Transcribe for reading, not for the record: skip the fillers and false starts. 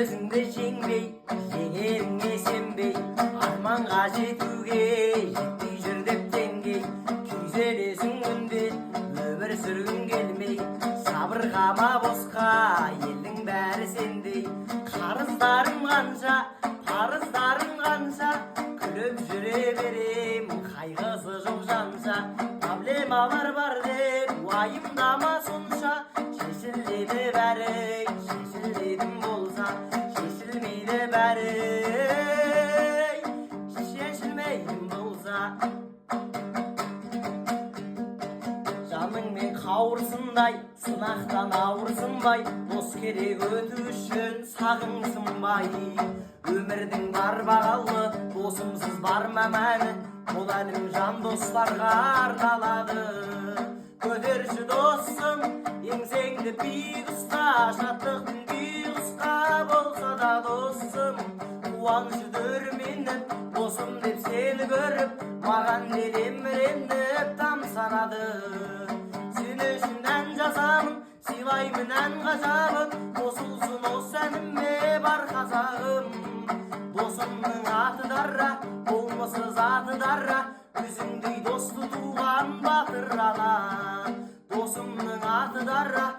өзіңді жеңбей жеңеріңе сенбей арманға жетуге жетпей жүр деп теңгей күйзелесің күнде өмір сүргің келмей сабыр қама босқа елдің бәрі сендей қарыздарым қанша парыздарым қанша күліп жүре берем қайғысы жоқ жанша проблемалар бар деп уайымдама сонша шешіледі бәрі шешілетін болса шешілмейді бәрі шешілмейтін болса жаныңмен қауырсындай сынақтан ауырсынбай дос керек өту үшін сағынсынбай өмірдің бар бағалы досымсыз бар мәні бұл әнім жан достарға арналады көтерші досым еңсеңді биік ұста шаттықтың күй қысқа болса да досым қуанышы дүрменіп досым деп сені көріп маған елеміреніп тамсанады сен үшін ән жазамын сыйлаймын ән ғажабын қосылсын осы әніме бар қазағым досымның аты дара болмысы заты дара өзіңдей досты туған батыр ана досымның аты дара